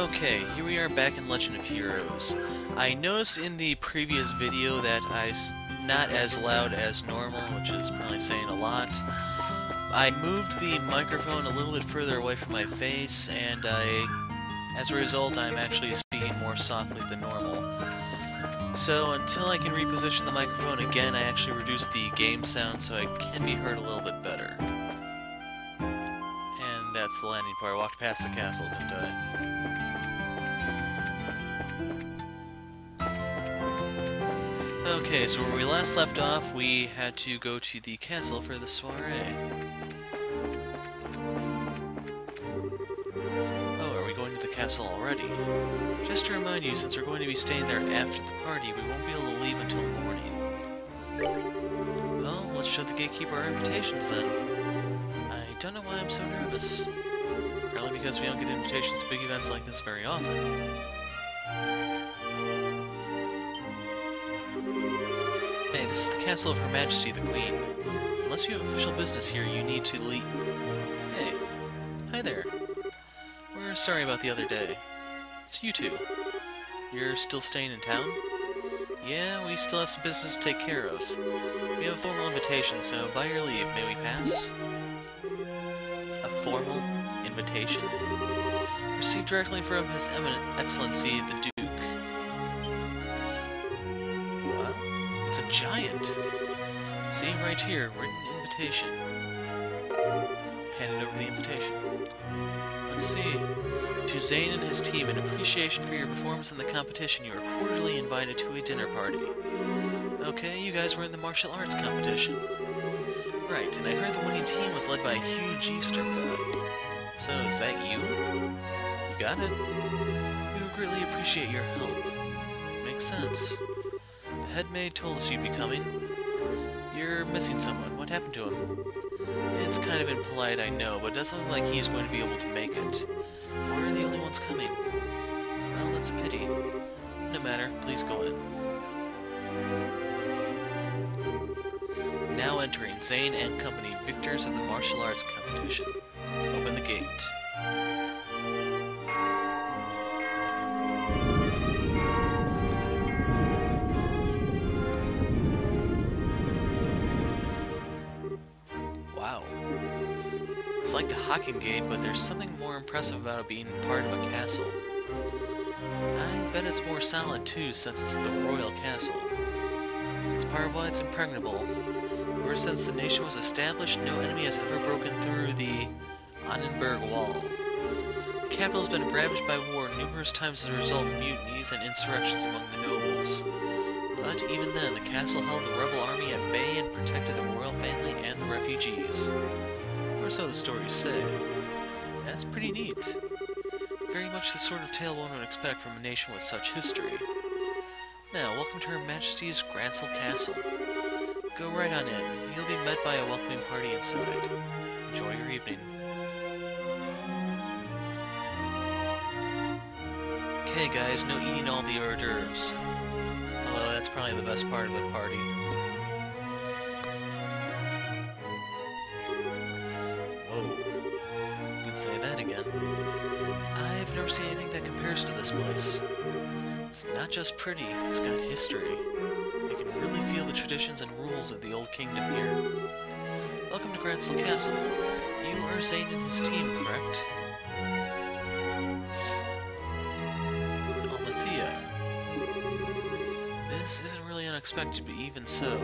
Okay, here we are back in Legend of Heroes. I noticed in the previous video that not as loud as normal, which is probably saying a lot. I moved the microphone a little bit further away from my face, and as a result, I'm actually speaking more softly than normal. So until I can reposition the microphone again, I actually reduced the game sound so it can be heard a little bit better. And that's the landing part. I walked past the castle, didn't I? Okay, so where we last left off, we had to go to the castle for the soiree. Oh, are we going to the castle already? Just to remind you, since we're going to be staying there after the party, we won't be able to leave until morning. Well, let's show the gatekeeper our invitations then. I don't know why I'm so nervous. Probably because we don't get invitations to big events like this very often. Hey, this is the castle of Her Majesty the Queen. Unless you have official business here, you need to leave. Hey. Hi there. We're sorry about the other day. It's you two. You're still staying in town? Yeah, we still have some business to take care of. We have a formal invitation, so by your leave, may we pass? A formal invitation? Received directly from His Eminent Excellency the Duke. What? It's a giant! See, right here, written invitation. Handed over the invitation. Let's see. To Zane and his team, in appreciation for your performance in the competition, you are cordially invited to a dinner party. Okay, you guys were in the martial arts competition. Right, and I heard the winning team was led by a huge Easter boy. So, is that you? You got it. We would greatly appreciate your help. Makes sense. The head maid told us you'd be coming. You're missing someone. What happened to him? It's kind of impolite, I know, but it doesn't look like he's going to be able to make it. We're the only ones coming. Well, that's a pity. No matter, please go in. Now entering, Zane and company, victors of the martial arts competition. Open the gate. Wow. It's like the Hocking Gate, but there's something more impressive about it being part of a castle. I bet it's more solid too, since it's the royal castle. It's part of why it's impregnable. Ever since the nation was established, no enemy has ever broken through the Annenberg Wall. The capital has been ravaged by war numerous times as a result of mutinies and insurrections among the nobles. But even then, the castle held the rebel army at bay and protected the royal family and the refugees. Or so the stories say. That's pretty neat. Very much the sort of tale one would expect from a nation with such history. Now, welcome to Her Majesty's Grancel Castle. Go right on in. You'll be met by a welcoming party inside. Enjoy your evening. Okay guys, no eating all the hors d'oeuvres. Although that's probably the best part of the party. Say that again. I've never seen anything that compares to this place. It's not just pretty, it's got history. I can really feel the traditions and rules of the old kingdom here. Welcome to Grancel Castle. You are Zane and his team, correct? Almathea. This isn't really unexpected, but even so.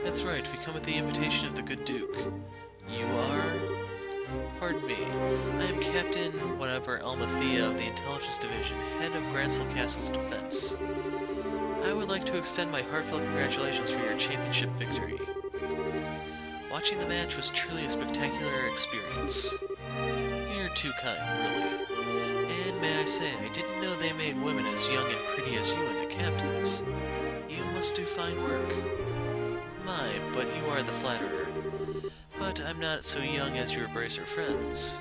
That's right, we come at the invitation of the good Duke. You are... Pardon me, I am Captain whatever Almathea of the Intelligence Division, head of Grancel Castle's defense. I would like to extend my heartfelt congratulations for your championship victory. Watching the match was truly a spectacular experience. You're too kind, really. And may I say, I didn't know they made women as young and pretty as you into captains. You must do fine work. My, but you are the flatterer. But I'm not so young as your bracer friends.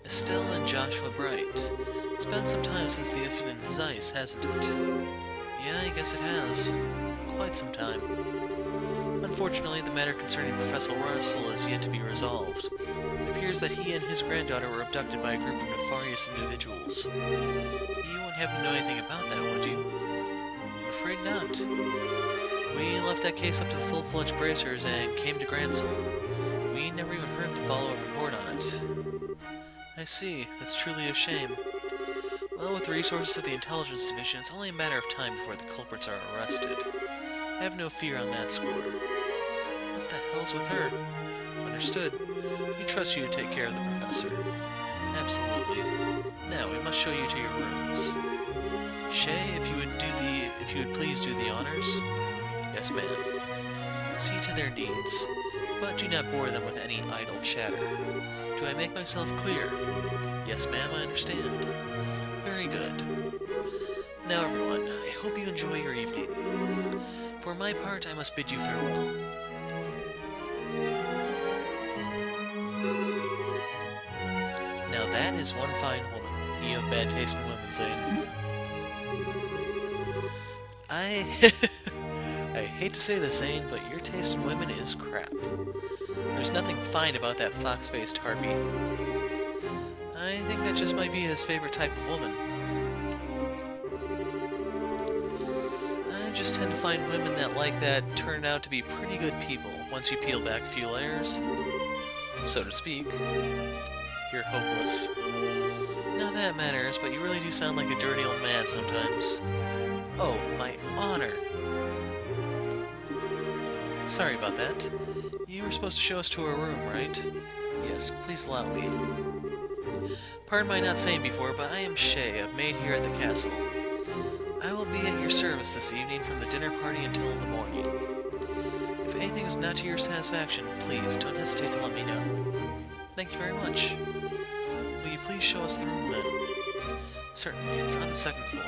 Estelle and Joshua Bright. It's been some time since the incident in Zeiss, hasn't it? Yeah, I guess it has. Quite some time. Unfortunately, the matter concerning Professor Russell is yet to be resolved. It appears appears that he and his granddaughter were abducted by a group of nefarious individuals. You wouldn't happen to know anything about that, would you? I'm afraid not. We left that case up to the full-fledged bracers and came to Gransel. We never even heard the follow-up report on it. I see. That's truly a shame. Well, with the resources of the Intelligence Division, it's only a matter of time before the culprits are arrested. I have no fear on that score. What the hell's with her? Understood. We trust you to take care of the professor. Absolutely. Now, we must show you to your rooms. Shay, if you would please do the honors. Yes, ma'am. See to their needs, but do not bore them with any idle chatter. Do I make myself clear? Yes, ma'am, I understand. Very good. Now, everyone, I hope you enjoy your evening. For my part, I must bid you farewell. Now that is one fine woman. You have bad taste in women, Zane. I hate to say this, Zane, but your taste in women is crap. There's nothing fine about that fox-faced harpy. I think that just might be his favorite type of woman. I just tend to find women that like that turn out to be pretty good people once you peel back a few layers. So to speak. You're hopeless. Now that matters, but you really do sound like a dirty old man sometimes. Oh, my honor! Sorry about that. You were supposed to show us to our room, right? Yes, please allow me. Pardon my not saying before, but I am Shay, a maid here at the castle. I will be at your service this evening from the dinner party until the morning. If anything is not to your satisfaction, please don't hesitate to let me know. Thank you very much. Will you please show us the room then? Certainly, it's on the second floor.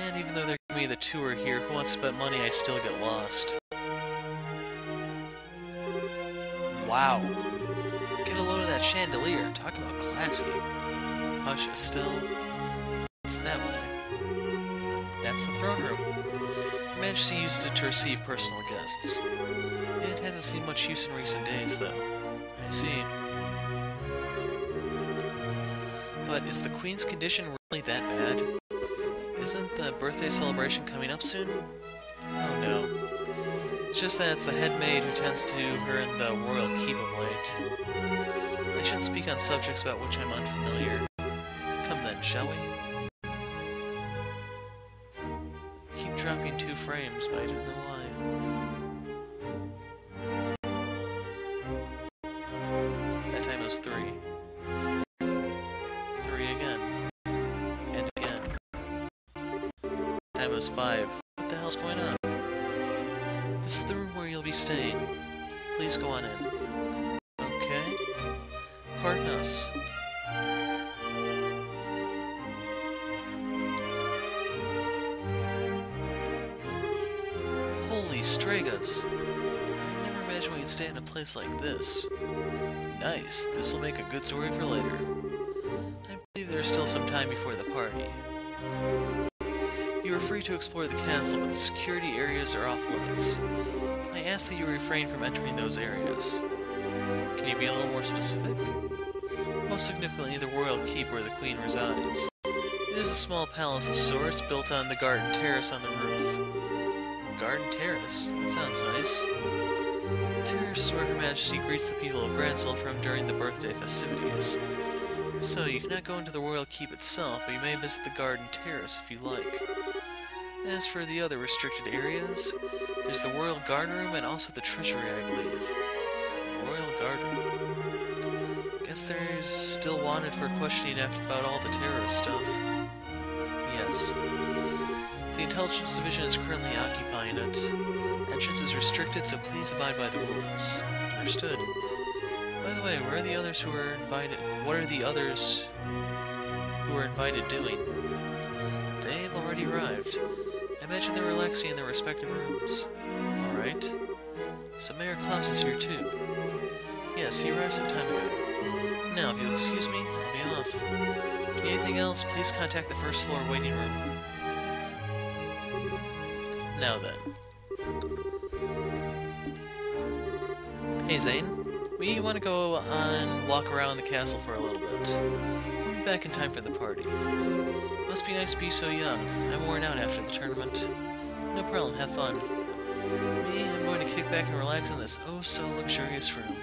And even though they're giving me the tour here, who wants to bet money I still get lost? Wow. Get a load of that chandelier. Talk about classy. Hush, Estelle. What's that way? That's the throne room. Her Majesty used it to receive personal guests. It hasn't seen much use in recent days, though. I see. But is the Queen's condition really that bad? Isn't the birthday celebration coming up soon? Oh no. It's just that it's the head maid who tends to her in the royal keep of late. I shouldn't speak on subjects about which I'm unfamiliar. Come then, shall we? Keep dropping 2 frames, but I don't know why. That time it was 3. 3 again. And again. That time it was 5. What the hell's going on? This is the room where you'll be staying. Please go on in. Okay. Pardon us. Holy Stragas! I never imagined we'd stay in a place like this. Nice. This'll make a good story for later. I believe there's still some time before the party. You are free to explore the castle, but the security areas are off limits. I ask that you refrain from entering those areas. Can you be a little more specific? Most significantly, the royal keep where the Queen resides. It is a small palace of sorts built on the garden terrace on the roof. Garden terrace? That sounds nice. The terrace is where Her Majesty greets the people of Gransel from during the birthday festivities. So, you cannot go into the royal keep itself, but you may visit the garden terrace if you like. As for the other restricted areas, there's the royal guard room and also the treasury, I believe. Royal guard room. Guess they're still wanted for questioning about all the terrorist stuff. Yes. The Intelligence Division is currently occupying it. Entrance is restricted, so please abide by the rules. Understood. By the way, where are the others who are invited? What are the others who are invited doing? They've already arrived. I imagine they're relaxing in their respective rooms. Alright. So Mayor Klaus is here too. Yes, he arrived some time ago. Now, if you'll excuse me, I'll be off. If you need anything else, please contact the first floor waiting room. Now then. Hey Zane, we want to go and walk around the castle for a little bit. We'll be back in time for the party. Must be nice to be so young. I'm worn out after the tournament. No problem, have fun. Me, I'm going to kick back and relax in this oh-so-luxurious room.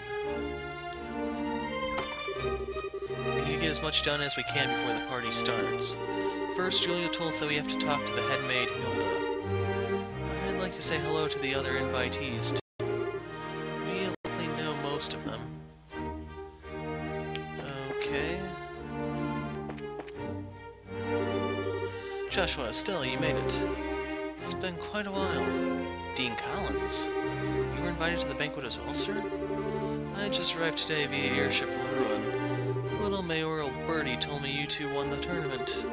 We need to get as much done as we can before the party starts. First, Julia told us that we have to talk to the head maid, Hilda. I'd like to say hello to the other invitees, too. We likely know most of them. Okay. Joshua, Estelle, you made it. It's been quite a while. Dean Collins, you were invited to the banquet as well, sir? I just arrived today via airship from Ruin. Little mayoral birdie told me you two won the tournament.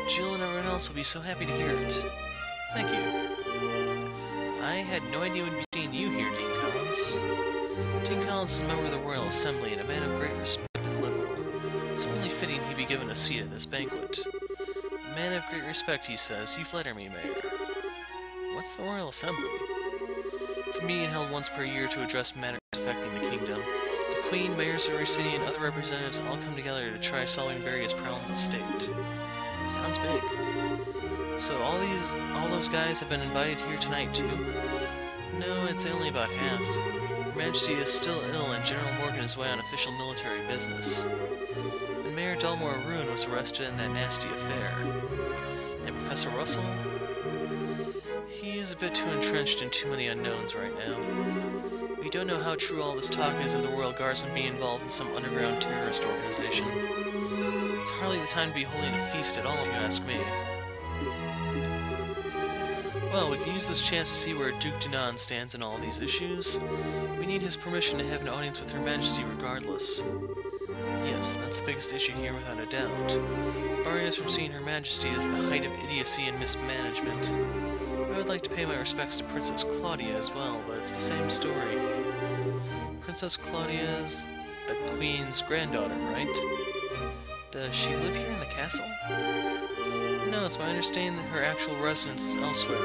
Jill and everyone else will be so happy to hear it. Thank you. I had no idea we'd be seeing you here, Dean Collins. Dean Collins is a member of the Royal Assembly and a man of great respect and liberal. It's only fitting he be given a seat at this banquet. A man of great respect, he says. You flatter me, Mayor. What's the Royal Assembly? It's a meeting held once per year to address matters affecting the kingdom. The Queen, mayors of every city, and other representatives all come together to try solving various problems of state. Sounds big. So all those guys have been invited here tonight too? No, I'd say only about half. Her Majesty is still ill and General Morgan is away on official military business. And Mayor Delmore Ruin was arrested in that nasty affair. And Professor Russell? He is a bit too entrenched in too many unknowns right now. We don't know how true all this talk is of the Royal Guardsmen being involved in some underground terrorist organization. It's hardly the time to be holding a feast at all, if you ask me. Well, we can use this chance to see where Duke Dinan stands in all these issues. We need his permission to have an audience with Her Majesty regardless. Yes, that's the biggest issue here without a doubt. Barring us from seeing Her Majesty is the height of idiocy and mismanagement. I would like to pay my respects to Princess Claudia as well, but it's the same story. Princess Claudia is the Queen's granddaughter, right? Does she live here in the castle? No, it's my understanding that her actual residence is elsewhere.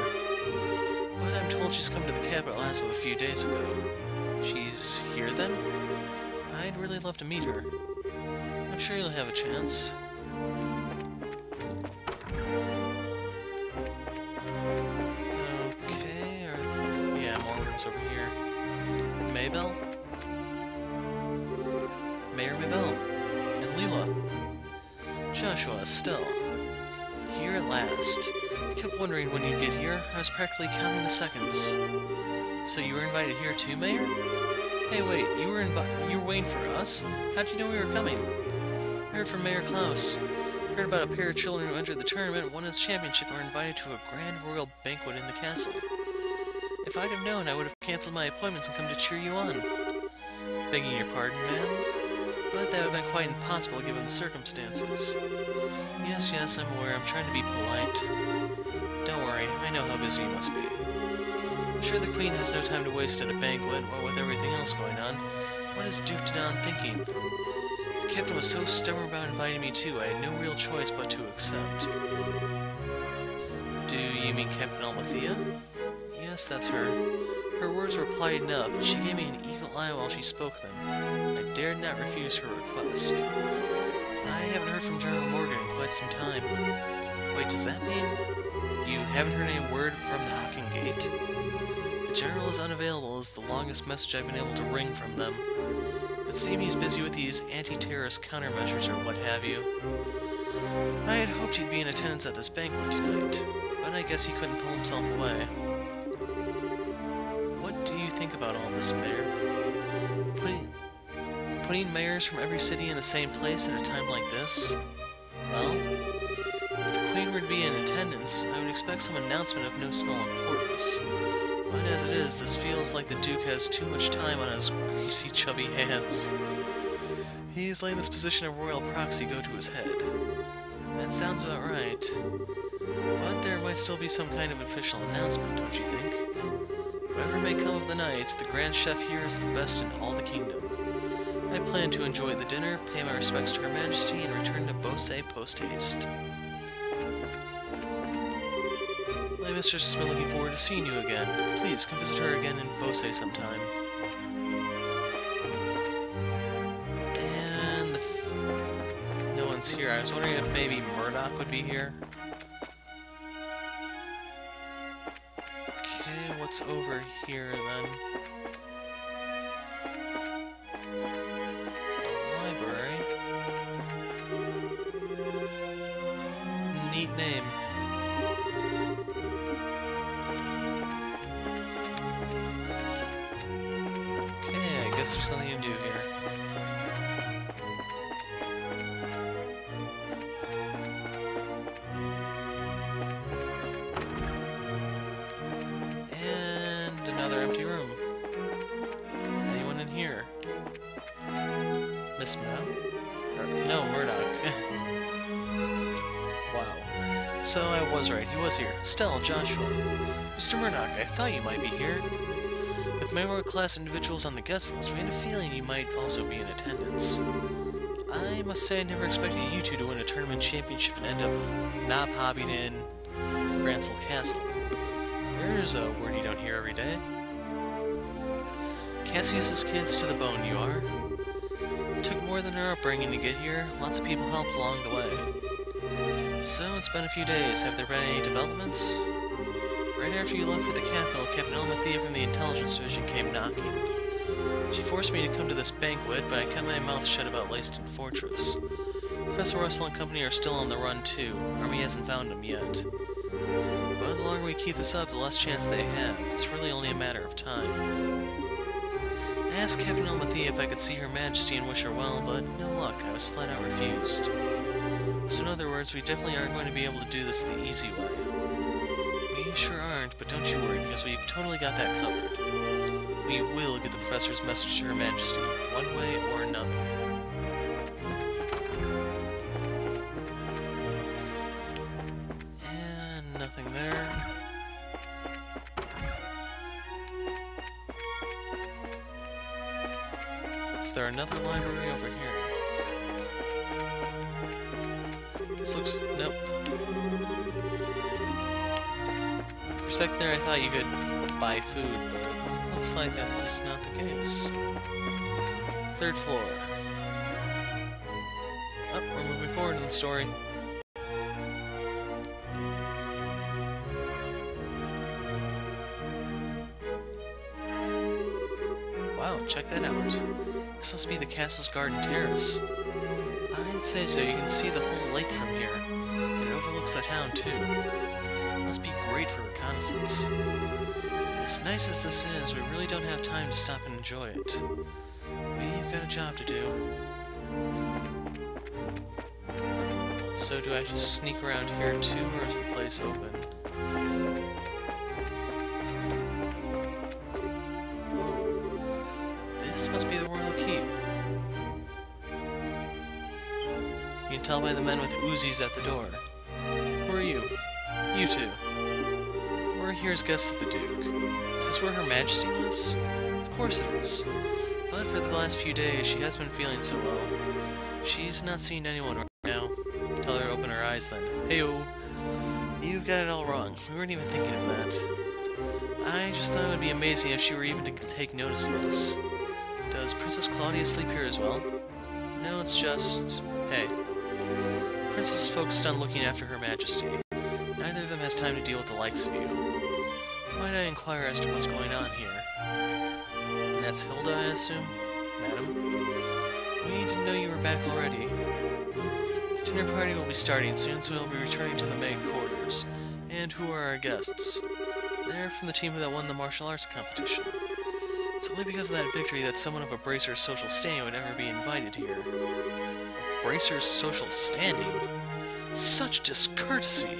But I'm told she's come to the capital as of a few days ago. She's here then? I'd really love to meet her. I'm sure you'll have a chance. Over here. Maybell? Mayor Maybell. And Leela. Joshua, Estelle. Here at last. I kept wondering when you'd get here. I was practically counting the seconds. So you were invited here too, Mayor? Hey, wait, you were waiting for us? How'd you know we were coming? I heard from Mayor Klaus. I heard about a pair of children who entered the tournament, won its championship, and were invited to a grand royal banquet in the castle. If I'd have known, I would have cancelled my appointments and come to cheer you on. Begging your pardon, ma'am, but that would have been quite impossible given the circumstances. Yes, I'm aware. I'm trying to be polite. Don't worry, I know how busy you must be. I'm sure the Queen has no time to waste at a banquet, what with everything else going on. What is Duke Dinan thinking? The captain was so stubborn about inviting me too, I had no real choice but to accept. Do you mean Captain Almathea? Yes, that's her. Her words were polite enough, but she gave me an evil eye while she spoke them. I dared not refuse her request. I haven't heard from General Morgan in quite some time. Wait, does that mean you haven't heard any word from the Hocking Gate? The General is unavailable is the longest message I've been able to wring from them. It would seem he's busy with these anti-terrorist countermeasures or what have you. I had hoped he'd be in attendance at this banquet tonight, but I guess he couldn't pull himself away. What do you think about all this, Mayor? Putting mayors from every city in the same place at a time like this? Well, if the Queen were to be in attendance, I would expect some announcement of no small importance. But as it is, this feels like the Duke has too much time on his greasy, chubby hands. He's letting this position of royal proxy go to his head. That sounds about right. But there might still be some kind of official announcement, don't you think? Whatever may come of the night, the Grand Chef here is the best in all the kingdom. I plan to enjoy the dinner, pay my respects to Her Majesty, and return to Beauvais post-haste. My mistress has been looking forward to seeing you again. Please come visit her again in Beauvais sometime. And no one's here. I was wondering if maybe Murdoch would be here. Okay, what's over here then? Library. Neat name. There's something to do here. And another empty room. Anyone in here? Miss Mao? No, Murdoch. Wow. So I was right, he was here. Stella, Joshua. Mr. Murdoch, I thought you might be here. With my world-class individuals on the guest list, we had a feeling you might also be in attendance. I must say I never expected you two to win a tournament championship and end up knob-hobbing in Grancel Castle. There's a word you don't hear every day. Cassius's kids to the bone, you are. It took more than our upbringing to get here. Lots of people helped along the way. So, it's been a few days. Have there been any developments? Right after you left for the capital, Captain Elmathea from the Intelligence Division came knocking. She forced me to come to this banquet, but I kept my mouth shut about Leyston Fortress. Professor Russell and company are still on the run, too. Army hasn't found them yet. But the longer we keep this up, the less chance they have. It's really only a matter of time. I asked Captain Elmathea if I could see Her Majesty and wish her well, but no luck. I was flat out refused. So in other words, we definitely aren't going to be able to do this the easy way. We sure aren't, but don't you worry, because we've totally got that covered. We will get the Professor's message to Her Majesty, one way or another. And nothing there. Is there another library over here? This looks... nope. For a second there I thought you could buy food, but it looks like that was not the case. Third floor. Oh, we're moving forward in the story. Wow, check that out. This must be the castle's garden terrace. I'd say so. You can see the whole lake from here, and it overlooks the town too. It must be great for reconnaissance. As nice as this is, we really don't have time to stop and enjoy it. We've got a job to do. So do I just sneak around here too, or is the place open? This must be the royal keep. You can tell by the men with Uzis at the door. Who are you? You two. We're here as guests of the Duke. Is this where Her Majesty lives? Of course it is. But for the last few days, she has been feeling so low. She's not seeing anyone right now. Tell her to open her eyes then. Heyo! You've got it all wrong. We weren't even thinking of that. I just thought it would be amazing if she were even to take notice of us. Does Princess Claudia sleep here as well? No, it's just... hey. Princess is focused on looking after Her Majesty. Neither of them has time to deal with the likes of you. Might I inquire as to what's going on here? And that's Hilda, I assume? Madam? We didn't know you were back already. The dinner party will be starting soon, so we'll be returning to the main quarters. And who are our guests? They're from the team that won the martial arts competition. It's only because of that victory that someone of a Bracer's social standing would ever be invited here. A Bracer's social standing? Such discourtesy!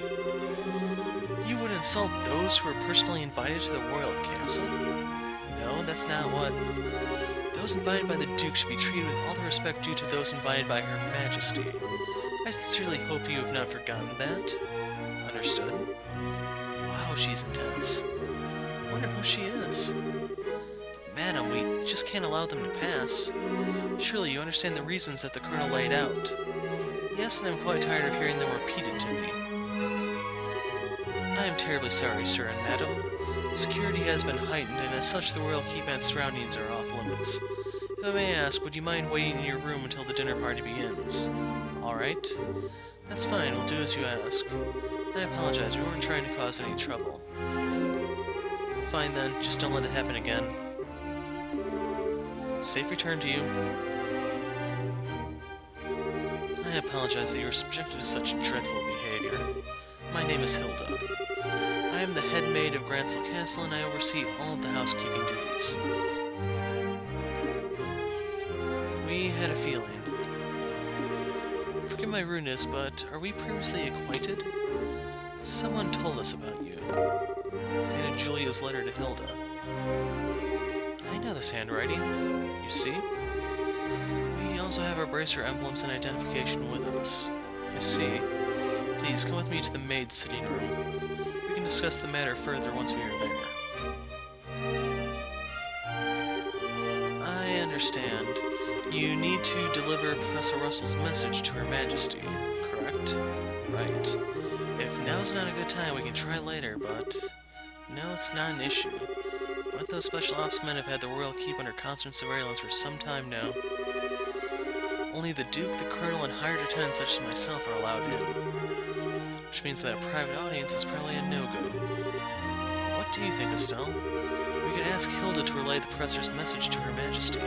You would insult those who are personally invited to the royal castle? No, that's not what... Those invited by the Duke should be treated with all the respect due to those invited by Her Majesty. I sincerely hope you have not forgotten that. Understood? Wow, she's intense. Wonder who she is. Madam, we just can't allow them to pass. Surely you understand the reasons that the Colonel laid out. Yes, and I'm quite tired of hearing them repeated to me. I am terribly sorry, sir and madam. Security has been heightened, and as such the royal keep and surroundings are off limits. If I may ask, would you mind waiting in your room until the dinner party begins? Alright. That's fine, we'll do as you ask. I apologize, we weren't trying to cause any trouble. Fine then, just don't let it happen again. Safe return to you. I apologize that you were subjected to such dreadful behavior. My name is Hilda. I am the head maid of Gransel Castle, and I oversee all of the housekeeping duties. We had a feeling. Forgive my rudeness, but are we previously acquainted? Someone told us about you. And Julia's letter to Hilda. I know this handwriting. You see? We also have our bracer emblems and identification with us. I see. Please come with me to the maid's sitting room. We can discuss the matter further once we are there. I understand. You need to deliver Professor Russell's message to Her Majesty, correct? Right. If now's not a good time, we can try later, but... No, it's not an issue. But those special ops men have had the royal keep under constant surveillance for some time now. Only the Duke, the Colonel, and hired attendants such as myself are allowed in. Which means that a private audience is probably a no-go. What do you think, Estelle? We could ask Hilda to relay the Professor's message to Her Majesty.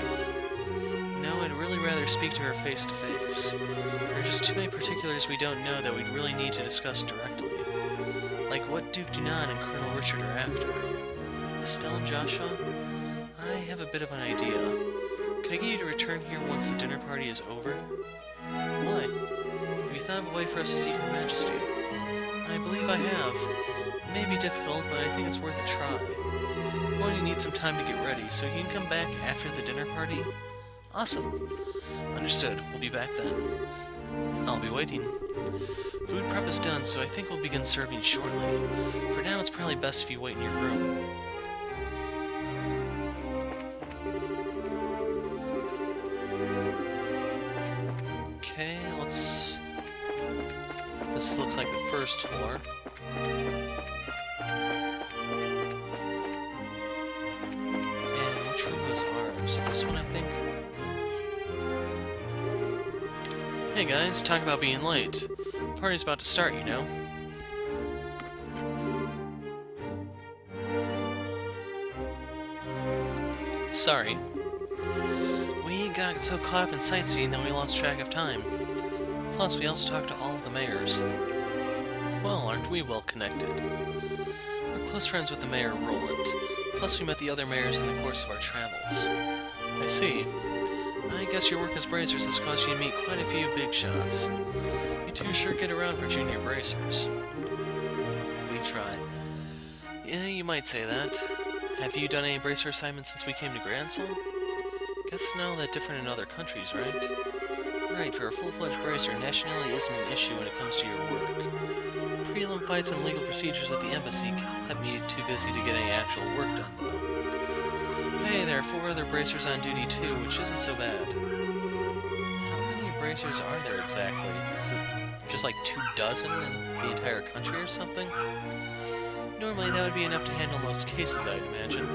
No, I'd really rather speak to her face-to-face. There are just too many particulars we don't know that we'd really need to discuss directly. Like what Duke Dunan and Colonel Richard are after. Estelle and Joshua? I have a bit of an idea. Could I get you to return here once the dinner party is over? Why? Have you thought of a way for us to see Her Majesty? I believe I have. It may be difficult, but I think it's worth a try. I'm going to need some time to get ready, so you can come back after the dinner party? Awesome. Understood. We'll be back then. I'll be waiting. Food prep is done, so I think we'll begin serving shortly. For now, it's probably best if you wait in your room. Okay, let's... This looks like the first floor. And which room was ours? This one, I think? Hey guys, talk about being late. The party's about to start, you know. Sorry. We got so caught up in sightseeing that we lost track of time. Plus, we also talked to all of the mayors. Well, aren't we well connected? We're close friends with the mayor, Roland. Plus, we met the other mayors in the course of our travels. I see. I guess your work as bracers has caused you to meet quite a few big shots. You two sure get around for junior bracers. We try. Yeah, you might say that. Have you done any bracer assignments since we came to Gransel? Guess no, that's different in other countries, right? Right, for a full-fledged bracer, nationality isn't an issue when it comes to your work. Prelim fights and legal procedures at the embassy kept me too busy to get any actual work done, though. Hey, there are 4 other bracers on duty too, which isn't so bad. How many bracers are there exactly? Is it just like 24 in the entire country or something? Normally that would be enough to handle most cases, I'd imagine.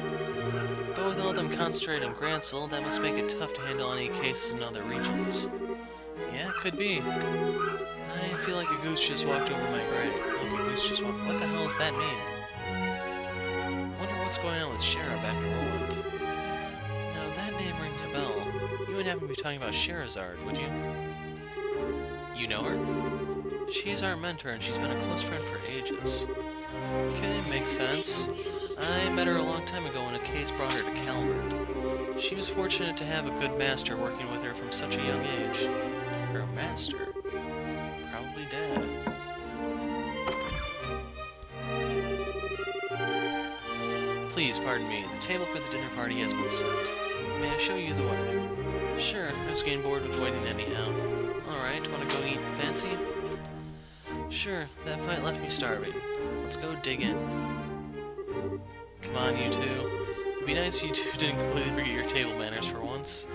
But with all of them concentrated in Gransel, that must make it tough to handle any cases in other regions. Yeah, it could be. I feel like a goose just walked over my grave. Like a goose just walked... What the hell does that mean? I wonder what's going on with Shara back in Roland. Now that name rings a bell. You wouldn't happen to be talking about Sherazard, would you? You know her? She's our mentor and she's been a close friend for ages. Okay, makes sense. I met her a long time ago when a case brought her to Calvert. She was fortunate to have a good master working with her from such a young age. Her master? Probably Dad. Please, pardon me. The table for the dinner party has been set. May I show you the way? Sure, I was getting bored with waiting anyhow. Alright, wanna go eat fancy? Sure, that fight left me starving. Let's go dig in. Come on, you two. It'd be nice if you two didn't completely forget your table manners for once.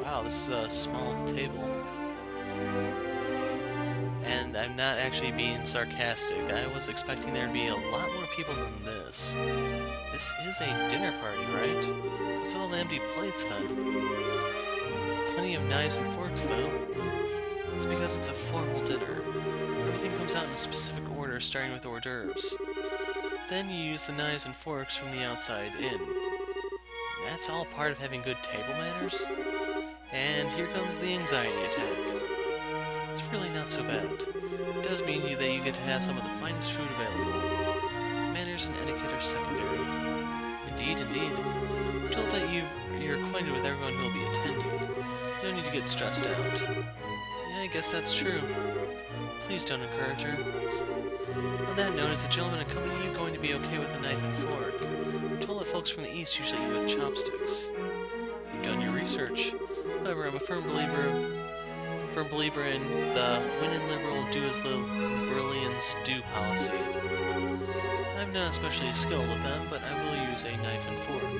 Wow, this is a small table. And I'm not actually being sarcastic. I was expecting there to be a lot more people than this. This is a dinner party, right? What's all the empty plates, then? Plenty of knives and forks, though. It's because it's a formal dinner. Everything comes out in a specific order, starting with hors d'oeuvres. Then you use the knives and forks from the outside in. That's all part of having good table manners? And here comes the anxiety attack. It's really not so bad. It does mean that you get to have some of the finest food available. Manners and etiquette are secondary. Indeed, indeed. I'm told that you're acquainted with everyone who will be attending. You don't need to get stressed out. Yeah, I guess that's true. Please don't encourage her. On that note, is the gentleman accompanying you going to be okay with a knife and fork? I'm told that folks from the East usually eat with chopsticks. You've done your research. However, I'm a firm believer in the when in liberal, do as the Liberalians do policy. I'm not especially skilled with them, but I will use a knife and fork.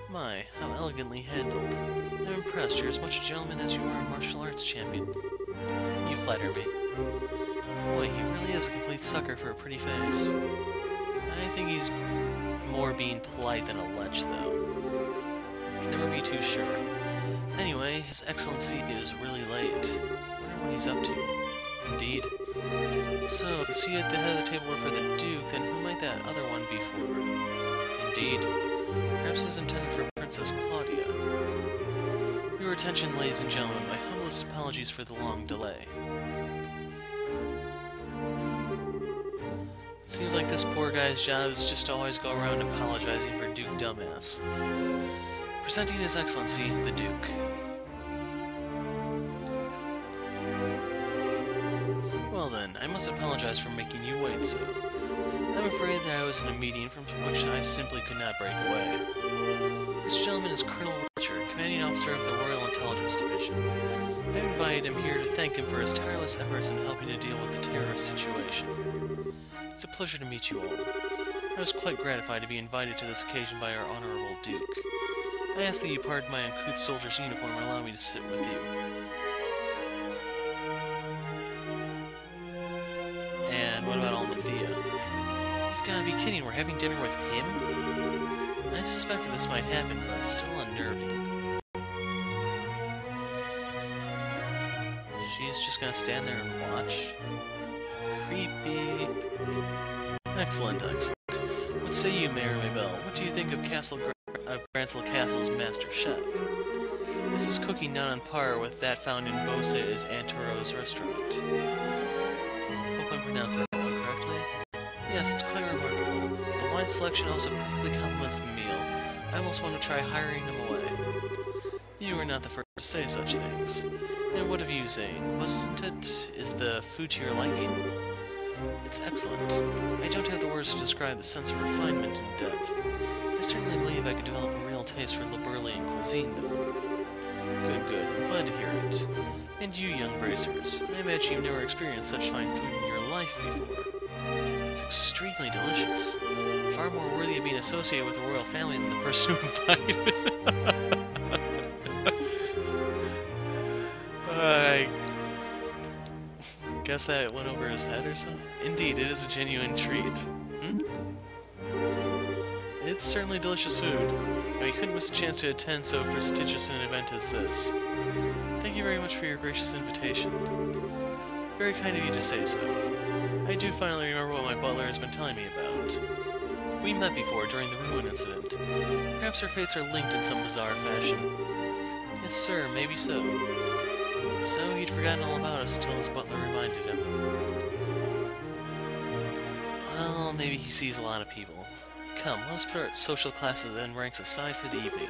My, how elegantly handled. I'm impressed. You're as much a gentleman as you are a martial arts champion. You flatter me. Boy, he really is a complete sucker for a pretty face. I think he's more being polite than a lech, though. Can never be too sure. Anyway, His Excellency is really late. I wonder what he's up to. Indeed. So, if the seat at the head of the table were for the Duke, then who might that other one be for? Indeed. Perhaps it is intended for Princess Claudia. Your attention, ladies and gentlemen. My humblest apologies for the long delay. Seems like this poor guy's job is just to always go around apologizing for Duke Dumbass. Presenting His Excellency, the Duke. Well then, I must apologize for making you wait so. I'm afraid that I was in a meeting from which I simply could not break away. This gentleman is Colonel Richard, Commanding Officer of the Royal Intelligence Division. I invited him here to thank him for his tireless efforts in helping to deal with the terrorist situation. It's a pleasure to meet you all. I was quite gratified to be invited to this occasion by our Honorable Duke. I ask that you pardon my uncouth soldier's uniform and allow me to sit with you. And what about Almathea? You've got to be kidding, we're having dinner with him? I suspected this might happen, but it's still unnerving. She's just gonna stand there and watch? Creepy. Excellent, excellent. What say you, Mayor Maybell? What do you think of Grancel Castle's master chef? This is cooking not on par with that found in Beausset's Antero's restaurant. Hope I pronounced that one correctly. Yes, it's quite remarkable. The wine selection also perfectly complements the meal. I almost want to try hiring him away. You are not the first to say such things. And what of you, Zane? Wasn't it? Is the food to your liking? It's excellent. I don't have the words to describe the sense of refinement and depth. I certainly believe I could develop a real taste for Liberalian cuisine, though. Good, good. I'm glad to hear it. And you, young bracers, I imagine you've never experienced such fine food in your life before. It's extremely delicious. Far more worthy of being associated with the royal family than the person who invited. I guess that went over his head or something? Indeed, it is a genuine treat. Hmm? It's certainly delicious food, and we couldn't miss a chance to attend so prestigious an event as this. Thank you very much for your gracious invitation. Very kind of you to say so. I do finally remember what my butler has been telling me about. We met before during the ruin incident. Perhaps our fates are linked in some bizarre fashion. Yes, sir, maybe so. So he'd forgotten all about us until his butler reminded him. Well, maybe he sees a lot of people. Come, let us put our social classes and ranks aside for the evening.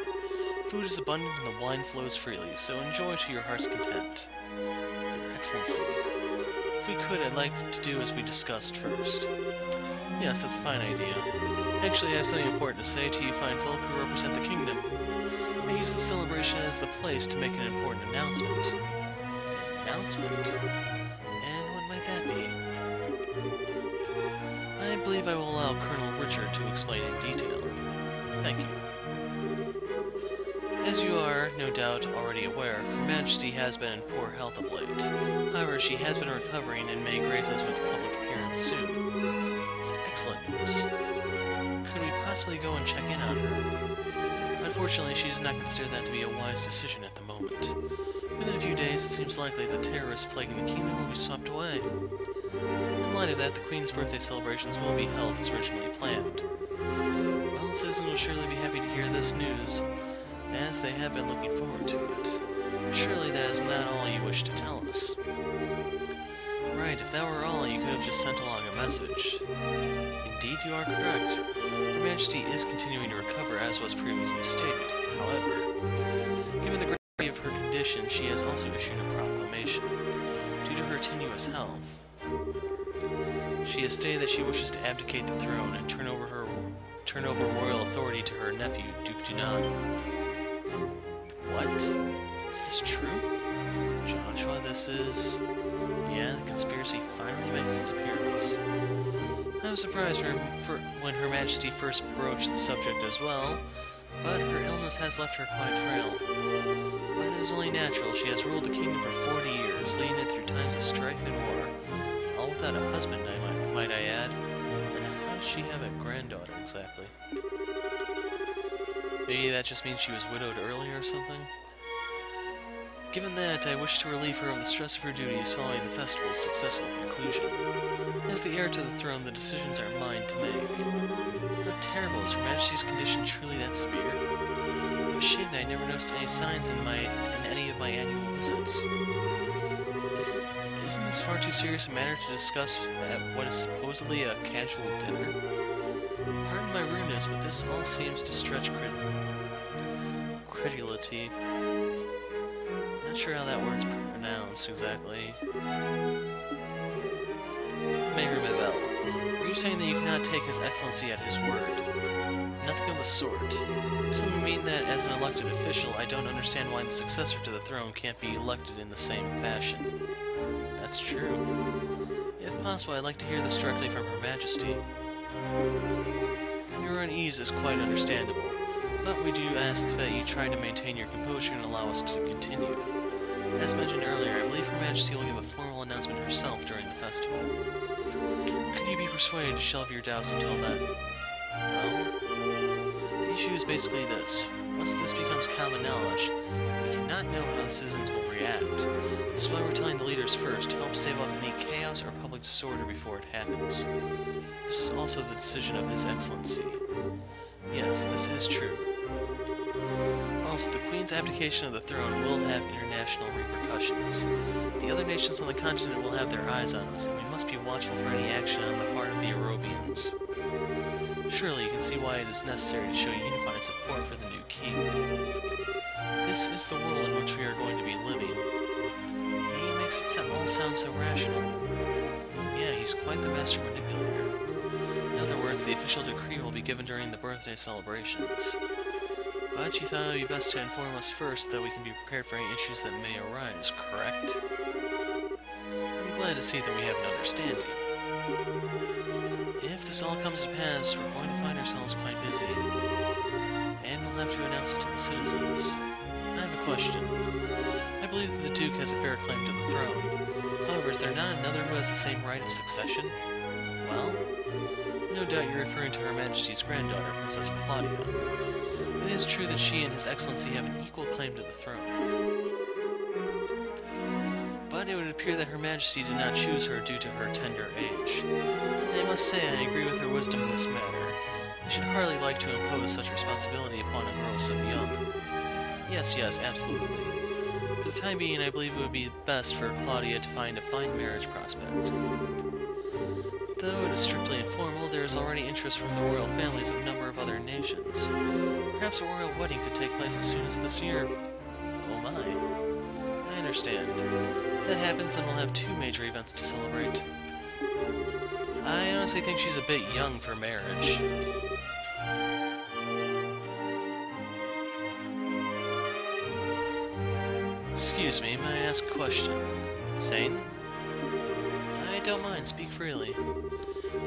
Food is abundant and the wine flows freely, so enjoy to your heart's content. Your Excellency, if we could, I'd like to do as we discussed first. Yes, that's a fine idea. Actually, I have something important to say to you fine folk who represent the kingdom. I use the celebration as the place to make an important announcement. Announcement? And what might that be? believe I will allow Colonel Richard to explain in detail. Thank you. As you are, no doubt, already aware, Her Majesty has been in poor health of late. However, she has been recovering and may grace us with a public appearance soon. It's excellent news. Could we possibly go and check in on her? Unfortunately, she does not consider that to be a wise decision at the moment. Within a few days, it seems likely the terrorists plaguing the kingdom will be swept away. In light of that, the Queen's birthday celebrations will be held as originally planned. Well, the citizens will surely be happy to hear this news, as they have been looking forward to it. Surely that is not all you wish to tell us. Right, if that were all, you could have just sent along a message. Indeed, you are correct. Her Majesty is continuing to recover, as was previously stated. However, given the gravity of her condition, she has also issued a proclamation. Due to her tenuous health, she has stated that she wishes to abdicate the throne and turn over royal authority to her nephew, Duke Junan. What? Is this true? Joshua, this is... Yeah, the conspiracy finally makes its appearance. I was surprised when Her Majesty first broached the subject as well, but her illness has left her quite frail. But it is only natural. She has ruled the kingdom for 40 years, leading it through times of strife and war. All without a husband, might I add. And how does she have a granddaughter, exactly? Maybe that just means she was widowed early or something? Given that, I wish to relieve her of the stress of her duties following the festival's successful conclusion. As the heir to the throne, the decisions are mine to make. How terrible, is Her Majesty's condition truly that severe? I'm ashamed that I never noticed any signs in any of my annual visits. Isn't this far too serious a matter to discuss at what is supposedly a casual dinner? Pardon my rudeness, but this all seems to stretch credulity. Not sure how that word's pronounced exactly. Mayor, are you saying that you cannot take His Excellency at his word? Nothing of the sort. Does that mean that as an elected official, I don't understand why the successor to the throne can't be elected in the same fashion? That's true. If possible, I'd like to hear this directly from Her Majesty. Your unease is quite understandable, but we do ask that you try to maintain your composure and allow us to continue. As mentioned earlier, I believe Her Majesty will give a formal announcement herself during the festival. Could you be persuaded to shelve your doubts until then? Well, the issue is basically this. Once this becomes common knowledge, we cannot know how the citizens will react. This is why we're telling the leaders first, to help stave off any chaos or public disorder before it happens. This is also the decision of His Excellency. Yes, this is true. Also, the Queen's abdication of the throne will have international repercussions. The other nations on the continent will have their eyes on us, and we must be watchful for any action on the part of the Europeans. Surely you can see why it is necessary to show unified support for the new king. This is the world in which we are going to be living. He makes it all sound so rational. Yeah, he's quite the master manipulator. In other words, the official decree will be given during the birthday celebrations. But you thought it would be best to inform us first, that we can be prepared for any issues that may arise, correct? I'm glad to see that we have an understanding. If this all comes to pass, we're going to find ourselves quite busy. And we'll have to announce it to the citizens. I have a question. I believe that the Duke has a fair claim to the throne. However, is there not another who has the same right of succession? Well, no doubt you're referring to Her Majesty's granddaughter, Princess Claudia. It is true that she and His Excellency have an equal claim to the throne. But it would appear that Her Majesty did not choose her due to her tender age. And I must say I agree with her wisdom in this matter. I should hardly like to impose such responsibility upon a girl so young. Yes, absolutely. For the time being, I believe it would be best for Claudia to find a fine marriage prospect. Though it is strictly informal, there is already interest from the royal families of a number of other nations. Perhaps a royal wedding could take place as soon as this year. Oh my. I understand. If that happens, then we'll have two major events to celebrate. I honestly think she's a bit young for marriage. Excuse me, may I ask a question? Sane? I don't mind, speak freely.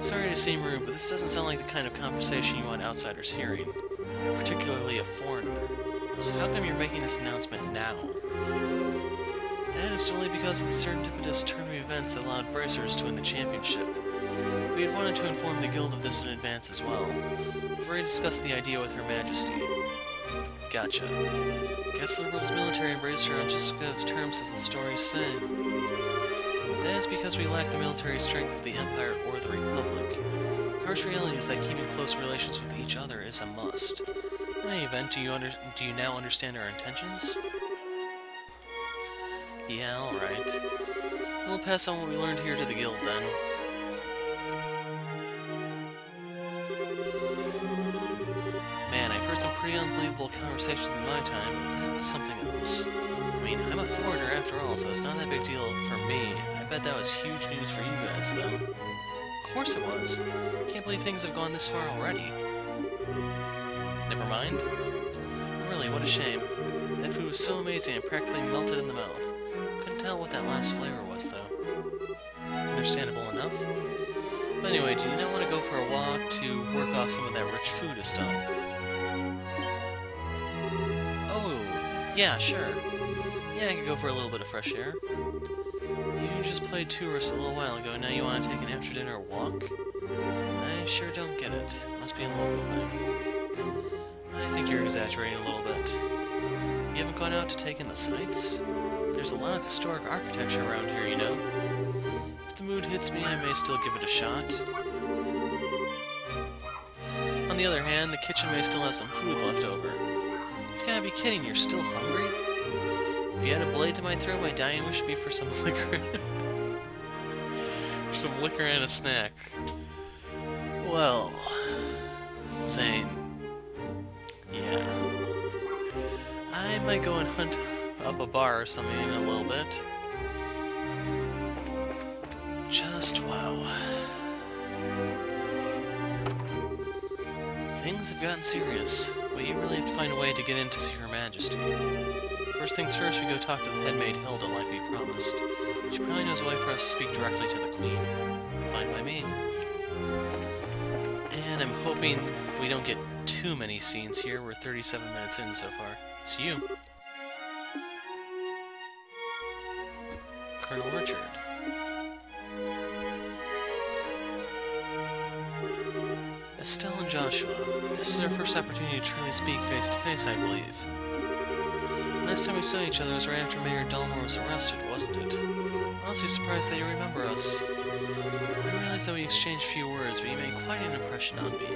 Sorry to seem rude, but this doesn't sound like the kind of conversation you want outsiders hearing, particularly a foreigner. So how come you're making this announcement now? That is solely because of the serendipitous turn of events that allowed Bracers to win the championship. We had wanted to inform the guild of this in advance as well. We've already discussed the idea with Her Majesty. Gotcha. Guess the world's military embraced her on just as good of terms as the stories say. That is because we lack the military strength of the Empire or the Republic. Harsh reality is that keeping close relations with each other is a must. In any event, do you now understand our intentions? Yeah, alright. We'll pass on what we learned here to the guild then. Man, I've heard some pretty unbelievable conversations in my time, but that was something else. I mean, I'm a foreigner after all, so it's not that big deal for me. I bet that was huge news for you guys, though. Of course it was. Can't believe things have gone this far already. Never mind. Really, what a shame. That food was so amazing it practically melted in the mouth. Couldn't tell what that last flavor was, though. Understandable enough. But anyway, do you not want to go for a walk to work off some of that rich food is done? Oh, yeah, sure. Yeah, I could go for a little bit of fresh air. You just played tourist a little while ago, now you want to take an after-dinner walk? I sure don't get it. Must be a local thing. I think you're exaggerating a little bit. You haven't gone out to take in the sights? There's a lot of historic architecture around here, you know. If the mood hits me, I may still give it a shot. On the other hand, the kitchen may still have some food left over. You've gotta be kidding, you're still hungry? If you had a blade to my throat, my dying wish would be for some liquor. For some liquor and a snack. Well, same. Yeah. I might go and hunt up a bar or something in a little bit. Just wow. Things have gotten serious, but you really have to find a way to get in to see Her Majesty. First things first, we go talk to the headmaid Hilda like we promised. She probably knows a way for us to speak directly to the Queen. Fine by me. And I'm hoping we don't get too many scenes here. We're 37 minutes in so far. It's you. Colonel Richard. Estelle and Joshua. This is our first opportunity to truly speak face to face, I believe. Last time we saw each other was right after Mayor Delmore was arrested, wasn't it? I'm honestly surprised that you remember us. I realized that we exchanged few words, but you made quite an impression on me.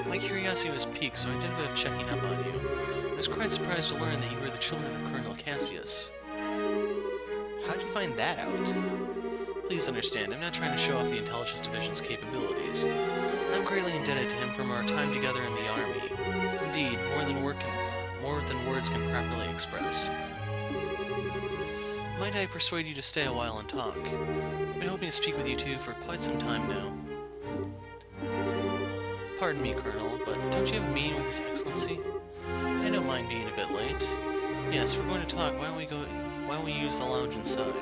My curiosity was piqued, so I did a bit of checking up on you. I was quite surprised to learn that you were the children of Colonel Cassius. How did you find that out? Please understand, I'm not trying to show off the Intelligence Division's capabilities. I'm greatly indebted to him from our time together in the Army. Indeed, more than words can properly express. Might I persuade you to stay a while and talk? I've been hoping to speak with you two for quite some time now. Pardon me, Colonel, but don't you have a meeting with His Excellency? I don't mind being a bit late. Yes, if we're going to talk, why don't we use the lounge inside?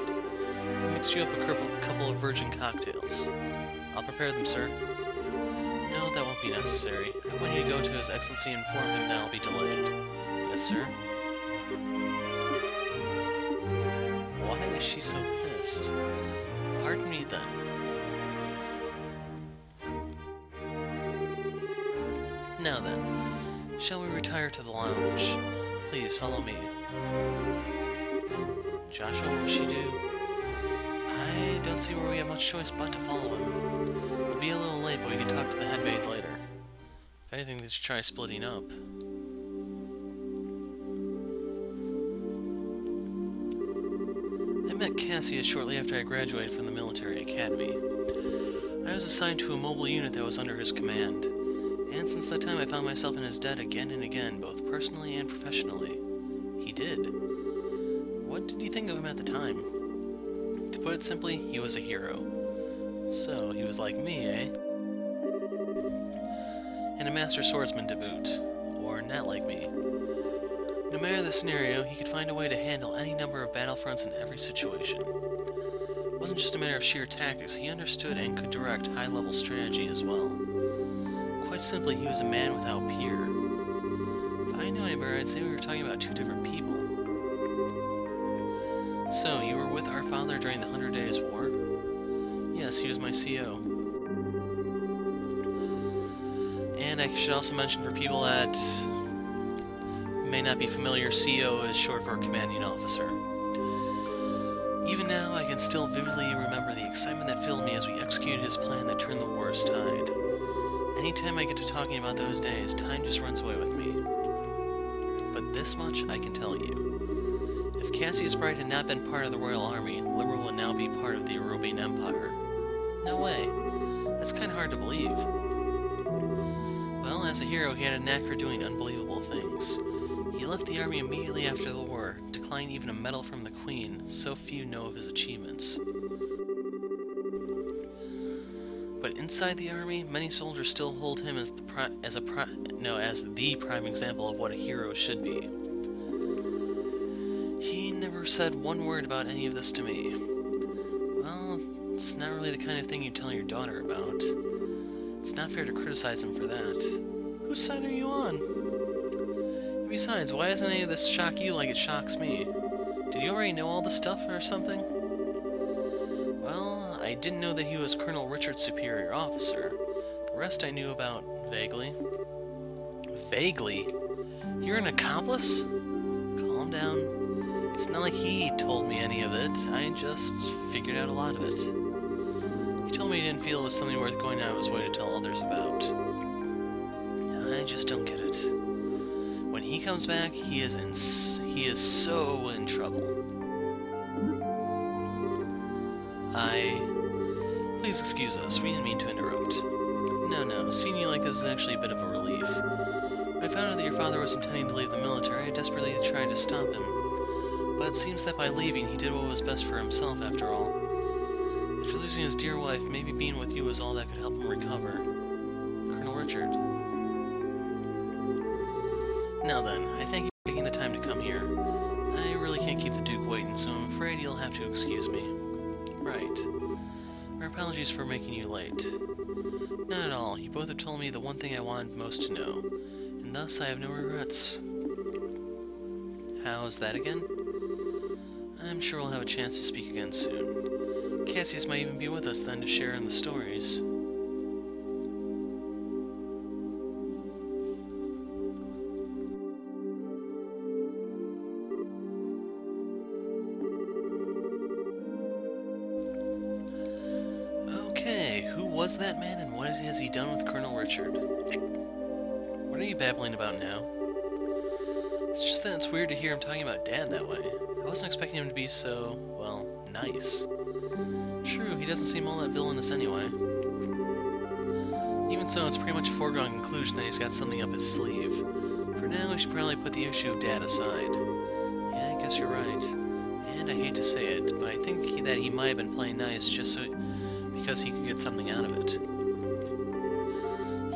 I'll mix you up a couple of virgin cocktails. I'll prepare them, sir. No, that won't be necessary. I want you to go to His Excellency and inform him that I'll be delayed. Yes, sir? Why is she so pissed? Pardon me, then. Now then, shall we retire to the lounge? Please, follow me. Joshua, what will she do? I don't see where we have much choice but to follow him. We'll be a little late, but we can talk to the headmaid later. If anything, they should try splitting up. I met Cassius shortly after I graduated from the military academy. I was assigned to a mobile unit that was under his command, and since that time I found myself in his debt again and again, both personally and professionally. He did. What did you think of him at the time? To put it simply, he was a hero. So, he was like me, eh? And a master swordsman to boot. Or not like me. No matter the scenario, he could find a way to handle any number of battlefronts in every situation. It wasn't just a matter of sheer tactics, he understood and could direct high-level strategy as well. Quite simply, he was a man without peer. If I knew any better, I'd say we were talking about two different people. So, you were with our father during the 100 Days War? Yes, he was my CO. And I should also mention for people that may not be familiar, CO is short for Commanding Officer. Even now, I can still vividly remember the excitement that filled me as we executed his plan that turned the war's tide. Anytime I get to talking about those days, time just runs away with me. But this much I can tell you. If Cassius Bright had not been part of the Royal Army, Liberl would now be part of the European Empire. No way. That's kind of hard to believe. Well, as a hero, he had a knack for doing unbelievable things. He left the army immediately after the war, declining even a medal from the Queen. So few know of his achievements. But inside the army, many soldiers still hold him as the prime example of what a hero should be. He never said one word about any of this to me. Well, it's not really the kind of thing you tell your daughter about. It's not fair to criticize him for that. Whose side are you on? Besides, why doesn't any of this shock you like it shocks me? Did you already know all this stuff or something? Well, I didn't know that he was Colonel Richard's superior officer. The rest I knew about vaguely. Vaguely? You're an accomplice? Calm down. It's not like he told me any of it. I just figured out a lot of it. He told me he didn't feel it was something worth going out of his way to tell others about. I just don't get it. When he comes back, he is so in trouble. Please excuse us, we didn't mean to interrupt. No, seeing you like this is actually a bit of a relief. When I found out that your father was intending to leave the military, I desperately tried to stop him. But it seems that by leaving, he did what was best for himself after all. After losing his dear wife, maybe being with you was all that could help him recover. Colonel Richard. Now then, I thank you for taking the time to come here. I really can't keep the Duke waiting, so I'm afraid you'll have to excuse me. Right. Our apologies for making you late. Not at all. You both have told me the one thing I wanted most to know, and thus I have no regrets. How's that again? I'm sure we'll have a chance to speak again soon. Cassius might even be with us then to share in the stories. Was that man, and what has he done with Colonel Richard? What are you babbling about now? It's just that it's weird to hear him talking about Dad that way. I wasn't expecting him to be so, well, nice. True, he doesn't seem all that villainous anyway. Even so, it's pretty much a foregone conclusion that he's got something up his sleeve. For now, we should probably put the issue of Dad aside. Yeah, I guess you're right. And I hate to say it, but I think that he might have been playing nice just so because he could get something out of it.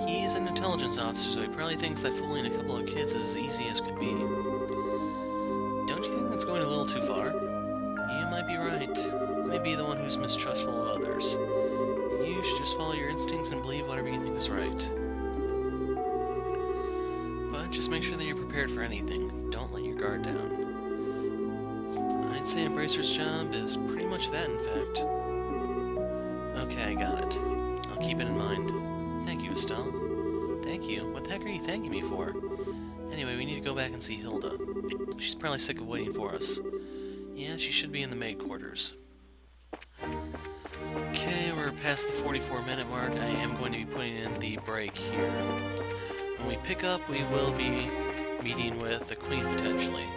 He's an intelligence officer, so he probably thinks that fooling a couple of kids is as easy as could be. Don't you think that's going a little too far? You might be right. You may be the one who's mistrustful of others. You should just follow your instincts and believe whatever you think is right. But just make sure that you're prepared for anything. Don't let your guard down. I'd say Embracer's job is pretty much that, in fact. Okay, I got it. I'll keep it in mind. Thank you, Estelle. Thank you? What the heck are you thanking me for? Anyway, we need to go back and see Hilda. She's probably sick of waiting for us. Yeah, she should be in the maid quarters. Okay, we're past the 44-minute mark. I am going to be putting in the break here. When we pick up, we will be meeting with the Queen, potentially.